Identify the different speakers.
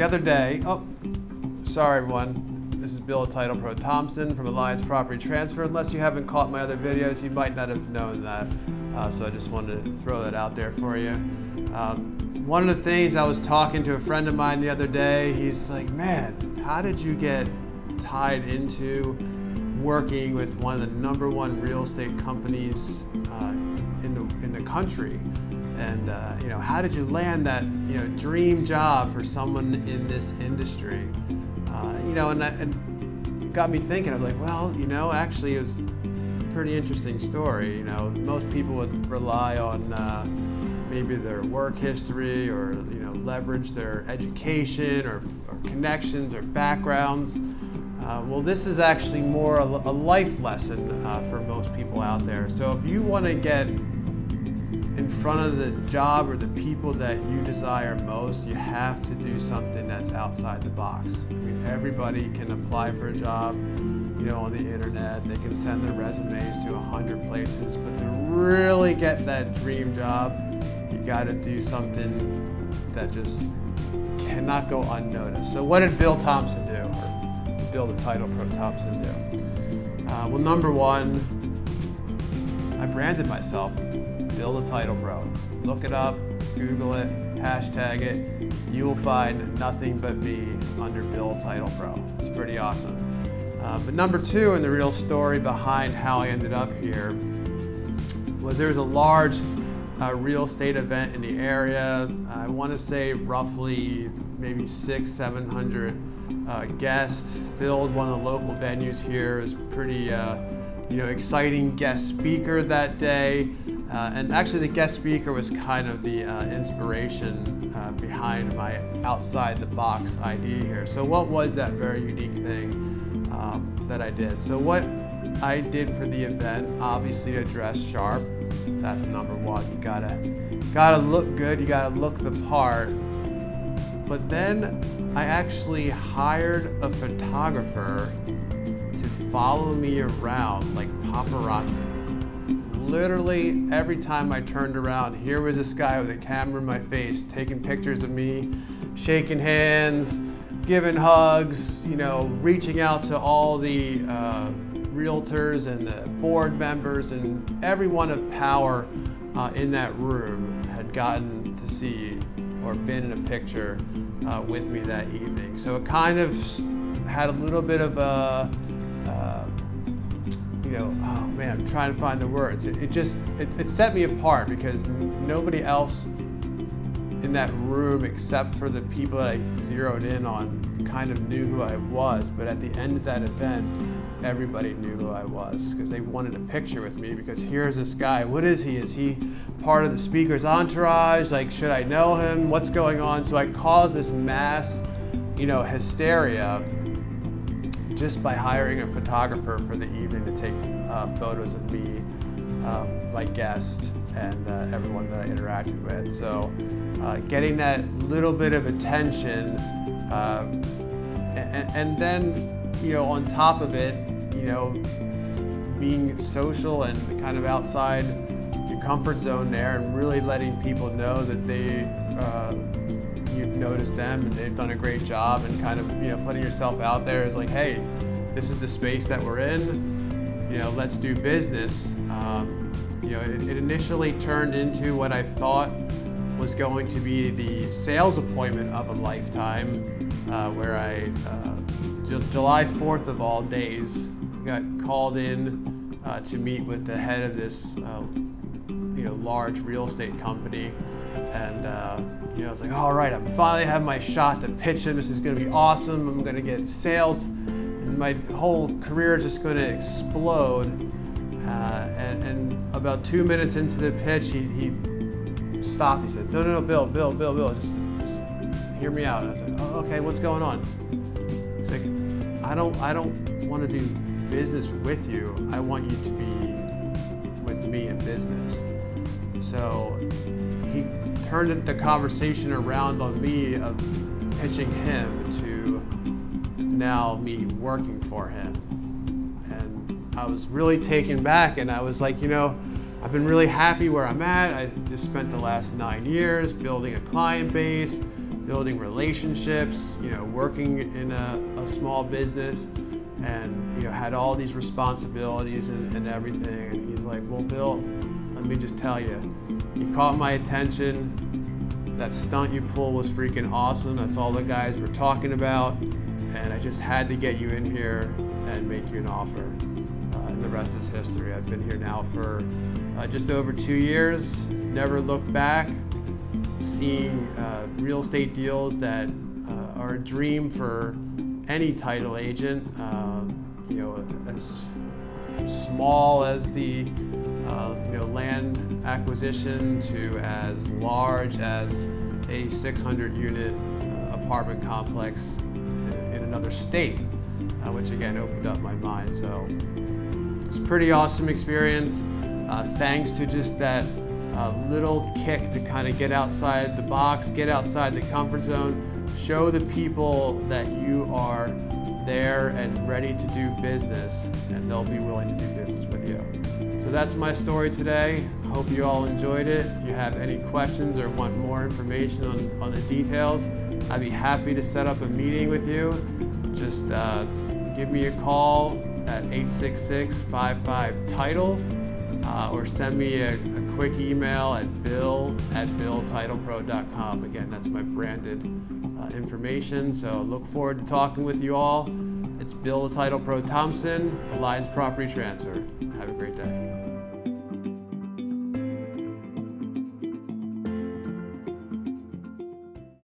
Speaker 1: other day, sorry everyone, this is Bill Title Pro Thompson from Alliance Property Transfer. Unless you haven't caught my other videos, you might not have known that. So I just wanted to throw that out there for you. One of the things, I was talking to a friend of mine the other day, he's like, man, how did you get tied into working with one of the #1 real estate companies in the country? And how did you land that dream job for someone in this industry? And it got me thinking. I was like, well, actually, it was a pretty interesting story. Most people would rely on maybe their work history or leverage their education or connections or backgrounds. Well, this is actually more a life lesson for most people out there. So if you want to get in front of the job or the people that you desire most, you have to do something that's outside the box. I mean, everybody can apply for a job, on the internet. They can send their resumes to 100 places, but to really get that dream job, you got to do something that just cannot go unnoticed. So what did Bill Thompson do, or Bill the Title Pro Thompson do? Well, number one, I branded myself. Bill the Title Pro. Look it up, Google it, hashtag it. You will find nothing but me under Bill Title Pro. It's pretty awesome. But number two in the real story behind how I ended up here was there was a large real estate event in the area. I want to say roughly maybe 600-700 guests, filled one of the local venues here. It was pretty exciting guest speaker that day. And actually the guest speaker was kind of the inspiration behind my outside the box idea here. So what was that very unique thing that I did? So what I did for the event, obviously to dress sharp. That's number one. You gotta look good, you gotta look the part. But then I actually hired a photographer to follow me around like paparazzi. Literally every time I turned around, here was this guy with a camera in my face, taking pictures of me, shaking hands, giving hugs, reaching out to all the realtors and the board members, and everyone of power in that room had gotten to see or been in a picture with me that evening. So it kind of had a little bit of a oh man, I'm trying to find the words. It set me apart because nobody else in that room, except for the people that I zeroed in on, kind of knew who I was. But at the end of that event, everybody knew who I was because they wanted a picture with me, because here's this guy. What is he? Is he part of the speaker's entourage? Like, should I know him? What's going on? So I caused this mass, hysteria just by hiring a photographer for the evening to take photos of me, my guest, and everyone that I interacted with. So getting that little bit of attention, and then, on top of it, being social and kind of outside your comfort zone there, and really letting people know that you've noticed them and they've done a great job, and kind of putting yourself out there as like, hey, this is the space that we're in, let's do business. It initially turned into what I thought was going to be the sales appointment of a lifetime, where I July 4th of all days got called in to meet with the head of this large real estate company. And I was like, all right, I'm finally having my shot to pitch him. This is going to be awesome. I'm going to get sales, and my whole career is just going to explode. And about 2 minutes into the pitch, he stopped. He said, no, Bill, just hear me out. And I was like, oh, okay, what's going on? He's like, I don't want to do business with you. I want you to be with me in business. So he turned the conversation around on me of pitching him to now me working for him. And I was really taken back, and I was like, I've been really happy where I'm at. I just spent the last 9 years building a client base, building relationships, working in a small business, and had all these responsibilities and everything. And he's like, well, Bill, let me just tell you, you caught my attention. That stunt you pulled was freaking awesome. That's all the guys were talking about, and I just had to get you in here and make you an offer. And the rest is history. I've been here now for just over 2 years. Never looked back. Seeing real estate deals that are a dream for any title agent. As small as the land acquisition to as large as a 600-unit apartment complex in another state, which again opened up my mind. So it's a pretty awesome experience. Thanks to just that little kick to kind of get outside the box, get outside the comfort zone, show the people that you are there and ready to do business, and they'll be willing to do business with you. So that's my story today. Hope you all enjoyed it. If you have any questions or want more information on the details, I'd be happy to set up a meeting with you. Just give me a call at 866-55-TITLE or send me a quick email at bill@billtitlepro.com. Again, that's my branded information. So look forward to talking with you all. It's Bill the Title Pro Thompson, Alliance Property Transfer. Have a great day.